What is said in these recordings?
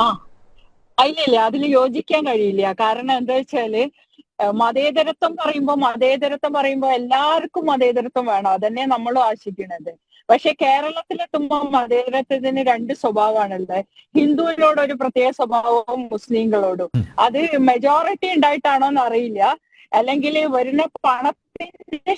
ആ ഇല്ല അതിൽ യോജിക്കാൻ കഴിയില്ല. കാരണം എന്താ വെച്ചാല് മതേതരത്വം പറയുമ്പോ എല്ലാവർക്കും മതേതരത്വം വേണം. അതന്നെ നമ്മളും ആശിക്കുന്നത്. പക്ഷെ കേരളത്തിലെത്തുമ്പോ മതേതരത്വത്തിന് രണ്ട് സ്വഭാവമാണുള്ളത്. ഹിന്ദുവിനോട് ഒരു പ്രത്യേക സ്വഭാവവും മുസ്ലിങ്ങളോടും. ഉം. അത് മെജോറിറ്റി ഉണ്ടായിട്ടാണോ എന്ന് അറിയില്ല, അല്ലെങ്കിൽ വരുന്ന പണത്തിന്റെ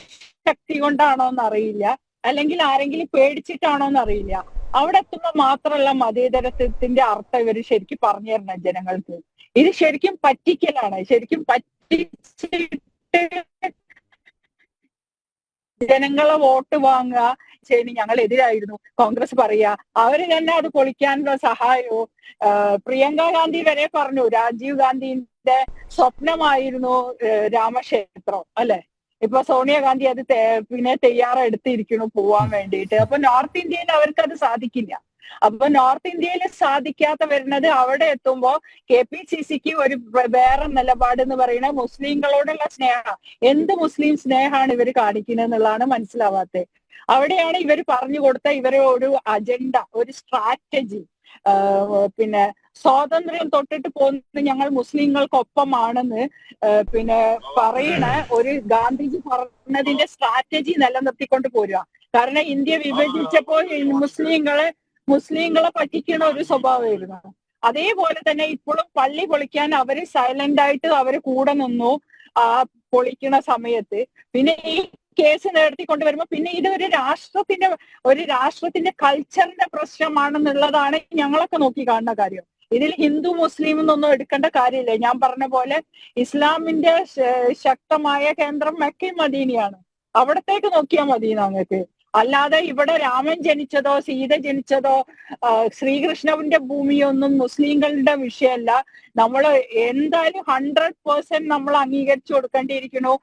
ശക്തി കൊണ്ടാണോ എന്ന് അറിയില്ല, അല്ലെങ്കിൽ ആരെങ്കിലും പേടിച്ചിട്ടാണോ എന്ന് അറിയില്ല. അവിടെ എത്തുമ്പോൾ മാത്രമല്ല മതേതരത്വത്തിന്റെ അർത്ഥം ഇവര് ശരിക്കും പറഞ്ഞു തരണം ജനങ്ങൾക്ക്. ഇത് ശരിക്കും പറ്റിക്കലാണ്. ശരിക്കും പറ്റിച്ചിട്ട് ജനങ്ങളെ വോട്ട് വാങ്ങുക. ശരി, ഞങ്ങൾ എതിരായിരുന്നു, കോൺഗ്രസ് പറയാ, അവര് തന്നെ അത് പൊളിക്കാനുള്ള സഹായവും. പ്രിയങ്ക ഗാന്ധി വരെ പറഞ്ഞു രാജീവ് ഗാന്ധിന്റെ സ്വപ്നമായിരുന്നു രാമക്ഷേത്രം, അല്ലെ? ഇപ്പൊ സോണിയാഗാന്ധി അത് പിന്നെ തയ്യാറെടുത്തിരിക്കുന്നു പോവാൻ വേണ്ടിയിട്ട്. അപ്പൊ നോർത്ത് ഇന്ത്യയിൽ അവർക്ക് അത് സാധിക്കില്ല. അപ്പൊ നോർത്ത് ഇന്ത്യയിൽ സാധിക്കാത്ത വരുന്നത് അവിടെ എത്തുമ്പോ KPCCക്ക് ഒരു വേറെ നിലപാട് എന്ന് പറയുന്നത് മുസ്ലിങ്ങളോടുള്ള സ്നേഹം. എന്ത് മുസ്ലിം സ്നേഹമാണ് ഇവർ കാണിക്കുന്നത് എന്നുള്ളതാണ് മനസ്സിലാവാത്തത്. അവിടെയാണ് ഇവർ പറഞ്ഞു കൊടുത്ത ഇവരെ ഒരു അജണ്ട, ഒരു സ്ട്രാറ്റജി. പിന്നെ സ്വാതന്ത്ര്യം തൊട്ടിട്ട് പോകുന്നത് ഞങ്ങൾ മുസ്ലിങ്ങൾക്കൊപ്പമാണെന്ന് പിന്നെ പറയണ ഒരു ഗാന്ധിജി പറഞ്ഞതിന്റെ സ്ട്രാറ്റജി നിലനിർത്തിക്കൊണ്ട് പോരുക. കാരണം ഇന്ത്യ വിഭജിച്ചപ്പോൾ മുസ്ലിങ്ങളെ പറ്റിക്കണ ഒരു സ്വഭാവമായിരുന്നു. അതേപോലെ തന്നെ ഇപ്പോഴും പള്ളി പൊളിക്കാൻ അവര് സൈലന്റ് ആയിട്ട് അവര് കൂടെ നിന്നു ആ പൊളിക്കണ സമയത്ത്. പിന്നെ ഈ കേസ് നേടിക്കൊണ്ടുവരുമ്പോ പിന്നെ ഇത് ഒരു രാഷ്ട്രത്തിന്റെ കൾച്ചറിന്റെ പ്രശ്നമാണെന്നുള്ളതാണ് ഞങ്ങളൊക്കെ നോക്കി കാണുന്ന കാര്യം. ഇതിൽ ഹിന്ദു മുസ്ലിം എന്നൊന്നും എടുക്കേണ്ട കാര്യമില്ല. ഞാൻ പറഞ്ഞ പോലെ ഇസ്ലാമിന്റെ ശക്തമായ കേന്ദ്രം മക്കയും മദീനയാണ്. അവിടത്തേക്ക് നോക്കിയാൽ മതി ഞങ്ങൾക്ക്. അല്ലാതെ ഇവിടെ രാമൻ ജനിച്ചതോ സീത ജനിച്ചതോ ശ്രീകൃഷ്ണന്റെ ഭൂമിയൊന്നും മുസ്ലിങ്ങളുടെ വിഷയമല്ല. നമ്മൾ എന്തായാലും 100% നമ്മൾ അംഗീകരിച്ചു കൊടുക്കേണ്ടിയിരിക്കുന്നു.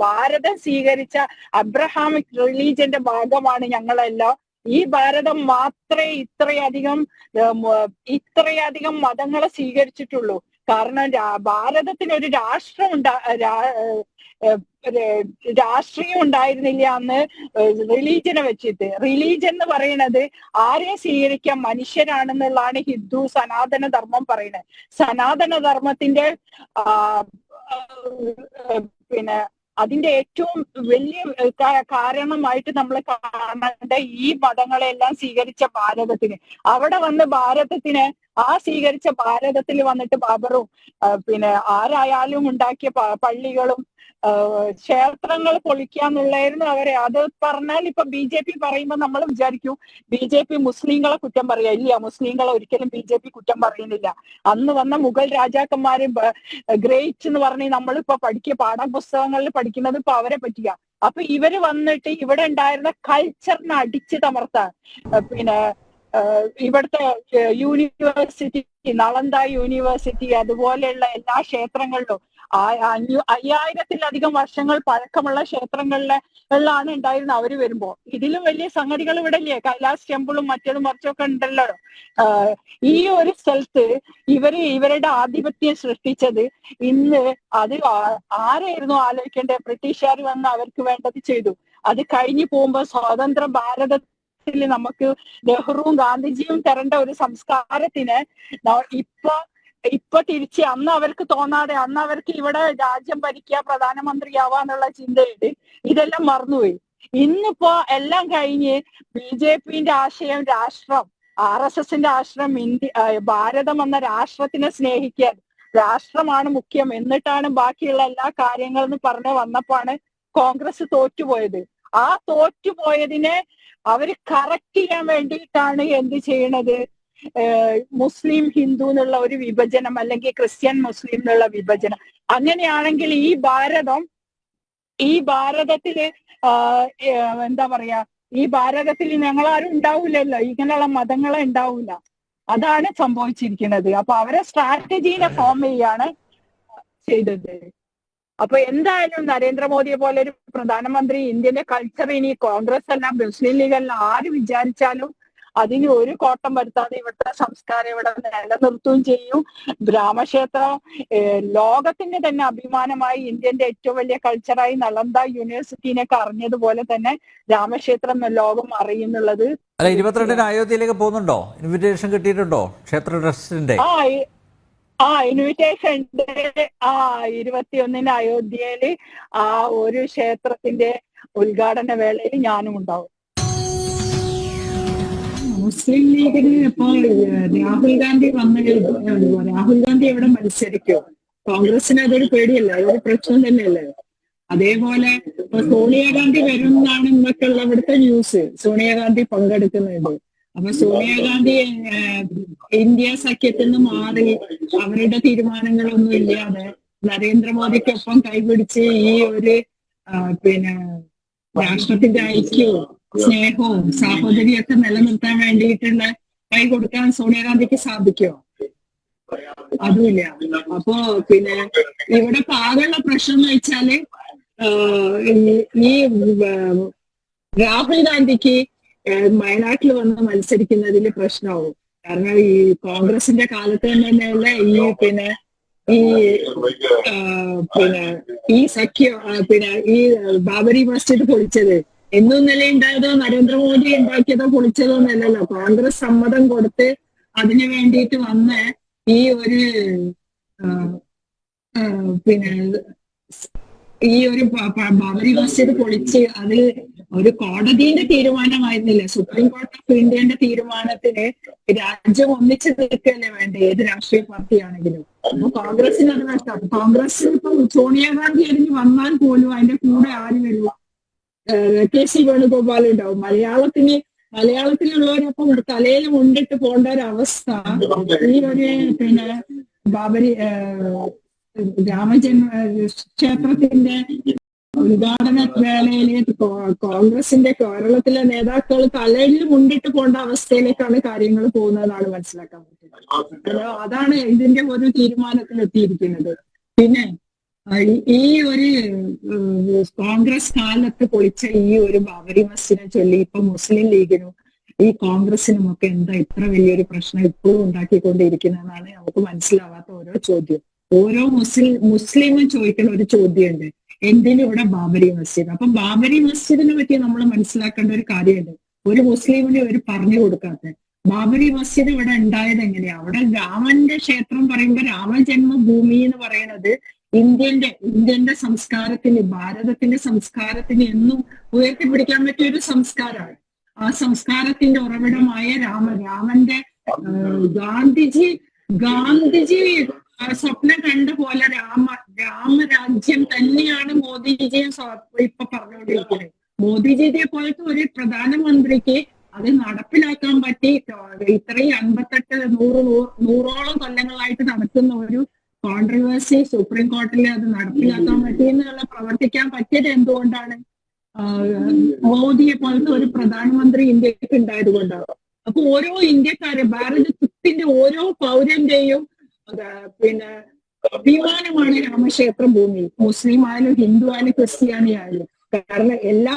ഭാരതം സ്വീകരിച്ച അബ്രഹാമിക് റിലീജിയന്റെ ഭാഗമാണ് ഞങ്ങളെല്ലാം. ഈ ഭാരതം മാത്രമേ ഇത്രയധികം മതങ്ങളെ സ്വീകരിച്ചിട്ടുള്ളൂ. കാരണം ഭാരതത്തിന് ഒരു രാഷ്ട്രീയം ഉണ്ടായിരുന്നില്ല അന്ന്. റിലീജിയനെ വെച്ചിട്ട്, റിലീജിയൻ എന്ന് പറയുന്നത് ആരെയും സ്വീകരിക്കാൻ മനുഷ്യരാണെന്നുള്ളതാണ് ഹിന്ദു സനാതന ധർമ്മം പറയുന്നത്. സനാതന ധർമ്മത്തിന്റെ പിന്നെ അതിന്റെ ഏറ്റവും വലിയ കാരണമായിട്ട് നമ്മൾ കാണേണ്ട ഈ മതങ്ങളെല്ലാം സ്വീകരിച്ച അവിടെ വന്ന് സ്വീകരിച്ച ഭാരതത്തിൽ വന്നിട്ട് ബാബറും പിന്നെ ആരായാലും ഉണ്ടാക്കിയ പള്ളികളും ക്ഷേത്രങ്ങൾ പൊളിക്കാന്നുള്ളായിരുന്നു അവരെ. അത് പറഞ്ഞാൽ ഇപ്പൊ BJP പറയുമ്പോൾ നമ്മൾ വിചാരിക്കും BJP മുസ്ലിങ്ങളെ കുറ്റം പറയാ. ഇല്ല, മുസ്ലിങ്ങളെ ഒരിക്കലും BJP കുറ്റം പറയുന്നില്ല. അന്ന് വന്ന മുഗൾ രാജാക്കന്മാര് ഗ്രേറ്റ് എന്ന് പറഞ്ഞ് നമ്മളിപ്പോ പാഠപുസ്തകങ്ങളിൽ പഠിക്കുന്നത് ഇപ്പൊ അവരെ പറ്റിയ. അപ്പൊ ഇവര് വന്നിട്ട് ഇവിടെ ഉണ്ടായിരുന്ന കൾച്ചറിനെ അടിച്ചു തമർത്താൻ പിന്നെ ഇവിടുത്തെ യൂണിവേഴ്സിറ്റി, നളന്ദ യൂണിവേഴ്സിറ്റി, അതുപോലെയുള്ള എല്ലാ ക്ഷേത്രങ്ങളിലും 5000-ത്തിലധികം വർഷങ്ങൾ പഴക്കമുള്ള ക്ഷേത്രങ്ങളിലാണ് ഉണ്ടായിരുന്നത് അവര് വരുമ്പോ. ഇതിലും വലിയ സംഗതികൾ ഇവിടെ ഇല്ലേ? കൈലാസ് ടെമ്പിളും മറ്റേതും മറിച്ചൊക്കെ ഉണ്ടല്ലോ. ഈ ഒരു സ്ഥലത്ത് ഇവരുടെ ആധിപത്യം സൃഷ്ടിച്ചത് ഇന്ന് അത് ആരായിരുന്നു ആലോചിക്കേണ്ടത്? ബ്രിട്ടീഷുകാർ വന്ന് അവർക്ക് വേണ്ടത് ചെയ്തു. അത് കഴിഞ്ഞു പോകുമ്പോ സ്വതന്ത്ര ഭാരതത്തിൽ നമുക്ക് നെഹ്റുവും ഗാന്ധിജിയും തരേണ്ട ഒരു സംസ്കാരത്തിന് ഇപ്പൊ തിരിച്ച് അന്ന് അവർക്ക് തോന്നാതെ, അന്ന് അവർക്ക് ഇവിടെ രാജ്യം ഭരിക്കുക, പ്രധാനമന്ത്രിയാവാന്നുള്ള ചിന്തയുണ്ട്. ഇതെല്ലാം മറന്നുപോയി. ഇന്നിപ്പോ എല്ലാം കഴിഞ്ഞ് BJPന്റെ ആശയം രാഷ്ട്രം, RSSന്റെ ആശ്രയം ഭാരതം എന്ന രാഷ്ട്രത്തിനെ സ്നേഹിക്കാൻ, രാഷ്ട്രമാണ് മുഖ്യം, എന്നിട്ടാണ് ബാക്കിയുള്ള എല്ലാ കാര്യങ്ങളെന്ന് പറഞ്ഞ് വന്നപ്പോഴാണ് കോൺഗ്രസ് തോറ്റുപോയത്. ആ തോറ്റുപോയതിനെ അവര് കറക്റ്റ് ചെയ്യാൻ വേണ്ടിയിട്ടാണ് എന്ത് ചെയ്യണത്? മുസ്ലിം ഹിന്ദു എന്നുള്ള ഒരു വിഭജനം, അല്ലെങ്കിൽ ക്രിസ്ത്യൻ മുസ്ലിം എന്നുള്ള വിഭജനം. അങ്ങനെയാണെങ്കിൽ ഈ ഭാരതത്തില് എന്താ പറയാ, ഈ ഭാരതത്തിൽ ഞങ്ങളാരും ഉണ്ടാവില്ലല്ലോ, ഇങ്ങനെയുള്ള മതങ്ങളെ ഉണ്ടാവില്ല. അതാണ് സംഭവിച്ചിരിക്കുന്നത്. അപ്പൊ അവരെ സ്ട്രാറ്റജീനെ ഫോം ചെയ്യാണ് ചെയ്തത്. അപ്പൊ എന്തായാലും നരേന്ദ്രമോദിയെ പോലെ ഒരു പ്രധാനമന്ത്രി ഇന്ത്യന്റെ കൾച്ചർ ഇനി കോൺഗ്രസ് അല്ല മുസ്ലിം ലീഗ് അല്ല ആര് വിചാരിച്ചാലും അതിന് ഒരു കോട്ടം വരുത്താതെ ഇവിടുത്തെ സംസ്കാരം ഇവിടെ നിലനിർത്തുകയും ചെയ്യും. രാമക്ഷേത്രം ലോകത്തിന്റെ തന്നെ അഭിമാനമായി, ഇന്ത്യന്റെ ഏറ്റവും വലിയ കൾച്ചറായി നളന്ദ യൂണിവേഴ്സിറ്റിനെയൊക്കെ അറിഞ്ഞതുപോലെ തന്നെ രാമക്ഷേത്രം ലോകം അറിയുന്നുള്ളത്. അല്ല, 22-ന് അയോധ്യയിലേക്ക് പോകുന്നുണ്ടോ? ഇൻവിറ്റേഷൻ കിട്ടിയിട്ടുണ്ടോ ക്ഷേത്ര ട്രസ്റ്റിന്റെ? ഇൻവിറ്റേഷൻ ഉണ്ട്. 21-ന് അയോധ്യയില് ആ ഒരു ക്ഷേത്രത്തിന്റെ ഉദ്ഘാടന വേളയിൽ ഞാനും ഉണ്ടാവും. മുസ്ലിം ലീഗിന് ഇപ്പോ രാഹുൽ ഗാന്ധി രാഹുൽ ഗാന്ധി എവിടെ മത്സരിക്കോ? കോൺഗ്രസിന് അതൊരു പേടിയല്ല, അതൊരു പ്രശ്നം തന്നെയല്ലേ. അതേപോലെ സോണിയാഗാന്ധി വരുന്നതാണ് എന്നൊക്കെയുള്ള ഇവിടുത്തെ ന്യൂസ്. സോണിയാഗാന്ധി പങ്കെടുക്കുന്നുണ്ട്. അപ്പൊ സോണിയാഗാന്ധി ഇന്ത്യ സഖ്യത്തിൽ നിന്ന് മാറി അവരുടെ തീരുമാനങ്ങളൊന്നും ഇല്ലാതെ നരേന്ദ്രമോദിക്കൊപ്പം കൈപിടിച്ച് ഈ ഒരു രാഷ്ട്രത്തിന്റെ ഐക്യവും സ്നേഹവും സാഹോദര്യമൊക്കെ നിലനിർത്താൻ വേണ്ടിയിട്ടുള്ള കൈ കൊടുക്കാൻ സോണിയാഗാന്ധിക്ക് സാധിക്കുമോ? അതുമില്ല. അപ്പോ ഇവിടെ പാകമുള്ള പ്രശ്നം എന്ന് വെച്ചാല് ഈ രാഹുൽ ഗാന്ധിക്ക് വയനാട്ടിൽ വന്ന് മത്സരിക്കുന്നതിൽ പ്രശ്നമാവും. കാരണം ഈ കോൺഗ്രസിന്റെ കാലത്ത് തന്നെയല്ല ഈ സഖ്യം ഈ ബാബരി മസ്ജിദ് പൊളിച്ചത്. എന്നും നിലയുണ്ടായതോ നരേന്ദ്രമോദി ഉണ്ടാക്കിയതോ പൊളിച്ചതോ എന്നല്ലല്ലോ. കോൺഗ്രസ് സമ്മതം കൊടുത്ത് അതിനു വേണ്ടിയിട്ട് വന്ന ഈ ഒരു ബാബരി മസ്ജിദ് പൊളിച്ച് അത് ഒരു കോടതിയുടെ തീരുമാനമായിരുന്നില്ല, സുപ്രീം കോർട്ട് ഓഫ് ഇന്ത്യന്റെ തീരുമാനത്തിന് രാജ്യം ഒന്നിച്ചു നിൽക്കല്ലേ വേണ്ട, ഏത് രാഷ്ട്രീയ പാർട്ടിയാണെങ്കിലും. അപ്പൊ കോൺഗ്രസിന് അത് നഷ്ടം. കോൺഗ്രസ് ഇപ്പൊ സോണിയാഗാന്ധി അരിഞ്ഞ് വന്നാൽ പോലും അതിന്റെ കൂടെ ആര് വരുക? കെ സി വേണുഗോപാൽ ഉണ്ടാവും. മലയാളത്തിലുള്ളവരൊപ്പം തലയിൽ കൊണ്ടിട്ട് പോകേണ്ട ഒരു അവസ്ഥ ഈ ഒരു ബാബരി രാമജന്മ ക്ഷേത്രത്തിന്റെ ഉദ്ഘാടന വേളയില് കോൺഗ്രസിന്റെ കേരളത്തിലെ നേതാക്കൾ തലയിൽ മുണ്ടിട്ട് പോകേണ്ട അവസ്ഥയിലേക്കാണ് കാര്യങ്ങൾ പോകുന്നതെന്നാണ് മനസ്സിലാക്കാൻ പറ്റുന്നത്. അതാണ് ഇതിന്റെ ഒരു തീരുമാനത്തിലെത്തിയിരിക്കുന്നത്. പിന്നെ ഈ ഒരു കോൺഗ്രസ് കാലത്ത് പൊളിച്ച ഈ ഒരു ബാബരി മസ്ജിദിനെ ചൊല്ലി ഇപ്പൊ മുസ്ലിം ലീഗിനും ഈ കോൺഗ്രസിനും ഒക്കെ എന്താ ഇത്ര വലിയൊരു പ്രശ്നം ഇപ്പോഴും ഉണ്ടാക്കിക്കൊണ്ടിരിക്കുന്നതെന്നാണ് നമുക്ക് മനസ്സിലാവാത്ത ഓരോ ചോദ്യം. ഓരോ മുസ്ലിമും ചോദിക്കുന്ന ഒരു ചോദ്യമുണ്ട്, എന്തിനും ഇവിടെ ബാബരി മസ്ജിദ്? അപ്പൊ ബാബരി മസ്ജിദിനെ പറ്റി നമ്മൾ മനസ്സിലാക്കേണ്ട ഒരു കാര്യമുണ്ട്. ഒരു മുസ്ലിമിനെ ഒരു പറഞ്ഞു കൊടുക്കാത്ത ബാബരി മസ്ജിദ് ഇവിടെ ഉണ്ടായത് എങ്ങനെയാ? അവിടെ രാമന്റെ ക്ഷേത്രം പറയുമ്പോൾ രാമജന്മഭൂമി എന്ന് പറയുന്നത് ഇന്ത്യന്റെ സംസ്കാരത്തിന്, ഭാരതത്തിന്റെ സംസ്കാരത്തിന് എന്നും ഉയർത്തിപ്പിടിക്കാൻ പറ്റിയ ഒരു സംസ്കാരമാണ്. ആ സംസ്കാരത്തിന്റെ ഉറവിടമായ രാമന്റെ ഗാന്ധിജി സ്വപ്നം കണ്ട പോലെ രാമരാജ്യം തന്നെയാണ് മോദിജിയും ഇപ്പൊ പറഞ്ഞുകൊണ്ടിരിക്കുന്നത്. മോദിജിയെ പോലത്തെ ഒരു പ്രധാനമന്ത്രിക്ക് അത് നടപ്പിലാക്കാൻ പറ്റി. ഇത്രയും 58 കൊല്ലങ്ങളായിട്ട് നടക്കുന്ന ഒരു കോൺട്രവേഴ്സി സുപ്രീം കോടതിയിൽ അത് നടപ്പിലാക്കാൻ പറ്റി എന്നുള്ള പ്രവർത്തിക്കാൻ പറ്റിയത് എന്തുകൊണ്ടാണ്? മോദിയെ പോലത്തെ ഒരു പ്രധാനമന്ത്രി ഇന്ത്യക്ക് ഉണ്ടായത് കൊണ്ടാണ്. അപ്പൊ ഓരോ ഇന്ത്യക്കാരും, ഭാരതത്തിന്റെ ഓരോ പൗരന്റെയും അഭിമാനമാണ് രാമക്ഷേത്രം ഭൂമി. മുസ്ലിം ആയാലും ഹിന്ദു ആയാലും ക്രിസ്ത്യാനി ആയാലും. കാരണം എല്ലാ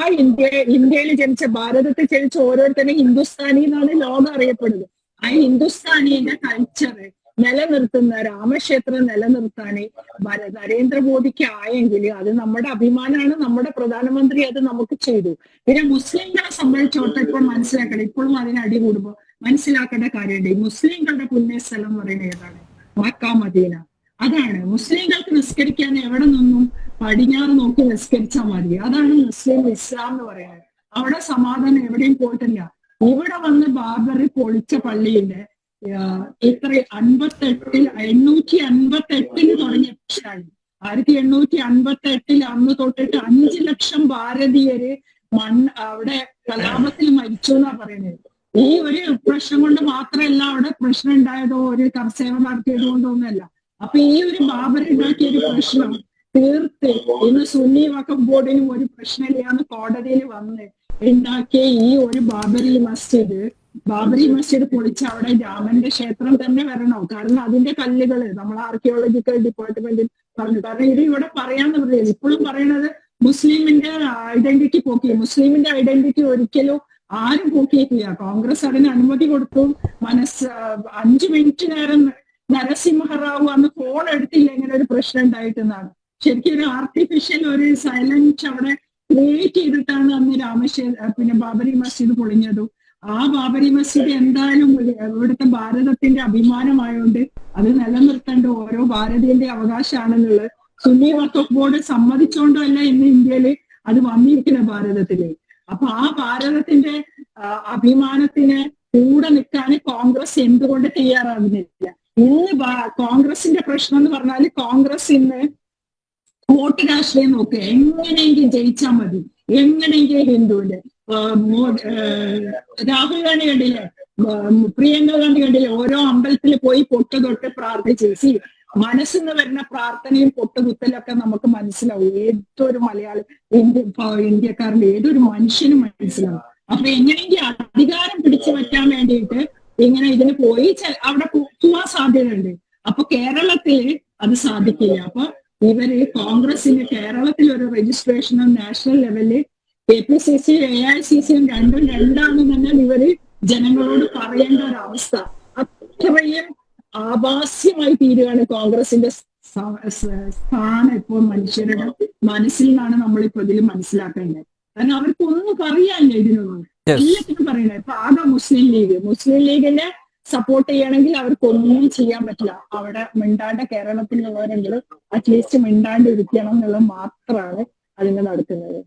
ഇന്ത്യയിൽ ജനിച്ച, ഭാരതത്തിൽ ജനിച്ച ഓരോരുത്തരും ഹിന്ദുസ്ഥാനി എന്നാണ് ലോകം അറിയപ്പെടുന്നത്. ആ ഹിന്ദുസ്ഥാനിയുടെ കൾച്ചർ നിലനിർത്തുന്ന രാമക്ഷേത്രം നിലനിർത്താൻ നരേന്ദ്രമോദിക്ക് ആയെങ്കിൽ അത് നമ്മുടെ അഭിമാനമാണ്. നമ്മുടെ പ്രധാനമന്ത്രി അത് നമുക്ക് ചെയ്തു. പിന്നെ മുസ്ലിങ്ങളെ സംബന്ധിച്ചോട്ട് ഇപ്പോൾ മനസ്സിലാക്കണം, ഇപ്പോഴും അതിന് അടി കൂടുമ്പോൾ മനസ്സിലാക്കേണ്ട കാര്യമുണ്ട്. ഈ മുസ്ലിങ്ങളുടെ പുണ്യസ്ഥലം എന്ന് പറയുന്നത് ഏതാണ്? Mecca, Medina. അതാണ് മുസ്ലിങ്ങൾക്ക് നിസ്കരിക്കാൻ എവിടെ നിന്നും പടിഞ്ഞാറ് നോക്കി നിസ്കരിച്ചാൽ മതി. അതാണ് മുസ്ലിം ഇസ്ലാം എന്ന് പറയുന്നത്. അവിടെ സമാധാനം എവിടെയും പോയിട്ടില്ല. ഇവിടെ വന്ന് ബാബറി പൊളിച്ച പള്ളിയുടെ 858 തുടങ്ങിയ പ്രശ്നമാണ്. 1858 അന്ന് തൊട്ടിട്ട് 5 ലക്ഷം ഭാരതീയര് അവിടെ കലാപത്തിൽ മരിച്ചു എന്നാ പറയുന്നത്. ഈ ഒരു പ്രശ്നം കൊണ്ട് മാത്രമല്ല അവിടെ പ്രശ്നം ഉണ്ടായതോ ഒരു കർസേവ നടത്തിയത് കൊണ്ടൊന്നുമല്ല. അപ്പൊ ഈ ഒരു ബാബറി ഉണ്ടാക്കിയ ഒരു പ്രശ്നം തീർത്ത് ഇന്ന് സുന്നി വഖഫ് ബോർഡിനും ഒരു പ്രശ്നമില്ലാന്ന് കോടതിയിൽ വന്ന് ഉണ്ടാക്കിയ ഈ ഒരു ബാബരി മസ്ജിദ് പൊളിച്ച് അവിടെ രാമന്റെ ക്ഷേത്രം തന്നെ വരണോ? കാരണം അതിന്റെ കല്ലുകള് നമ്മൾ ആർക്കിയോളജിക്കൽ ഡിപ്പാർട്ട്മെന്റിൽ പറഞ്ഞു. കാരണം ഇത് ഇവിടെ പറയാന്ന് പറയുന്നത് ഇപ്പോഴും പറയണത് മുസ്ലിമിന്റെ ഐഡന്റിറ്റി പോക്കി. മുസ്ലിമിന്റെ ഐഡന്റിറ്റി ഒരിക്കലും ആരും പൂക്കിയിട്ടില്ല. കോൺഗ്രസ് അതിന് അനുമതി കൊടുത്തു. 5 മിനിറ്റ് നേരം നരസിംഹറാവു അന്ന് ഫോൺ എടുത്തില്ല ഇങ്ങനെ ഒരു പ്രശ്നം ഉണ്ടായിട്ടെന്നാണ്. ശരിക്കും ഒരു ആർട്ടിഫിഷ്യൽ ഒരു സൈലൻസ് അവിടെ ക്രിയേറ്റ് ചെയ്തിട്ടാണ് അന്ന് പിന്നെ ബാബരി മസ്ജിദ് പൊളിഞ്ഞതും. ആ ബാബരി മസ്ജിദ് എന്തായാലും ഇവിടുത്തെ ഭാരതത്തിന്റെ അഭിമാനമായോണ്ട് അത് നിലനിർത്തേണ്ട ഓരോ ഭാരതീയന്റെ അവകാശമാണെന്നുള്ളത് സുന്നി വഖഫ് ബോർഡ് സമ്മതിച്ചോണ്ടല്ല ഇന്ന് ഇന്ത്യയില് അത് വന്നിരിക്കുന്ന ഭാരതത്തില്. അപ്പൊ ആ ഭാരതത്തിന്റെ അഭിമാനത്തിന് കൂടെ നിൽക്കാൻ കോൺഗ്രസ് എന്തുകൊണ്ട് തയ്യാറാകുന്നില്ല? ഇന്ന് കോൺഗ്രസിന്റെ പ്രശ്നം എന്ന് പറഞ്ഞാല് കോൺഗ്രസ് ഇന്ന് വോട്ട് രാഷ്ട്രീയം നോക്കുക. എങ്ങനെയെങ്കിലും ജയിച്ചാൽ മതി, എങ്ങനെയെങ്കിലും ഹിന്ദുവിന്റെ രാഹുൽ ഗാന്ധി കണ്ടില്ലേ, പ്രിയങ്ക ഗാന്ധി കണ്ടില്ലേ, ഓരോ അമ്പലത്തിൽ പോയി പൊട്ട് തൊട്ട് പ്രാർത്ഥിച്ച് മനസ്സിന്ന് വരുന്ന പ്രാർത്ഥനയും പൊട്ടുകുത്തലൊക്കെ നമുക്ക് മനസ്സിലാവും. ഏതൊരു മലയാളി ഇന്ത്യക്കാരന്റെ ഏതൊരു മനുഷ്യനും മനസ്സിലാവും. അപ്പൊ എങ്ങനെയെങ്കിലും അധികാരം പിടിച്ചു വെക്കാൻ വേണ്ടിയിട്ട് ഇങ്ങനെ ഇതിന് പോയി അവിടെ പോവാൻ സാധ്യതയുണ്ട്. അപ്പൊ കേരളത്തില് അത് സാധിക്കില്ല. അപ്പൊ ഇവര് കോൺഗ്രസിന് കേരളത്തിൽ ഒരു രജിസ്ട്രേഷനും നാഷണൽ ലെവലില് KPCC AICC രണ്ടും രണ്ടാണെന്ന് തന്നെ ഇവര് ജനങ്ങളോട് പറയേണ്ട ഒരു അവസ്ഥ. അത്രയും ആഭാസ്യമായി തീരുകയാണ് കോൺഗ്രസിന്റെ സ്ഥാനം ഇപ്പോൾ മനുഷ്യരുടെ മനസ്സിൽ നിന്നാണ് നമ്മളിപ്പോ ഇതിൽ മനസ്സിലാക്കേണ്ടത്. കാരണം അവർക്കൊന്നും പറയാനില്ല ഇതിനൊന്നും, എല്ലാത്തിനും പറയണേ. ഇപ്പൊ ആകെ മുസ്ലിം ലീഗിനെ സപ്പോർട്ട് ചെയ്യണമെങ്കിൽ അവർക്കൊന്നും ചെയ്യാൻ പറ്റില്ല. അവിടെ മിണ്ടാണ്ട് കേരളത്തിലുള്ളവരെങ്കിലും അറ്റ്ലീസ്റ്റ് മിണ്ടാണ്ട് ഇരിക്കണം എന്നുള്ളത് മാത്രമാണ് അതിനെ നടക്കുന്നത്.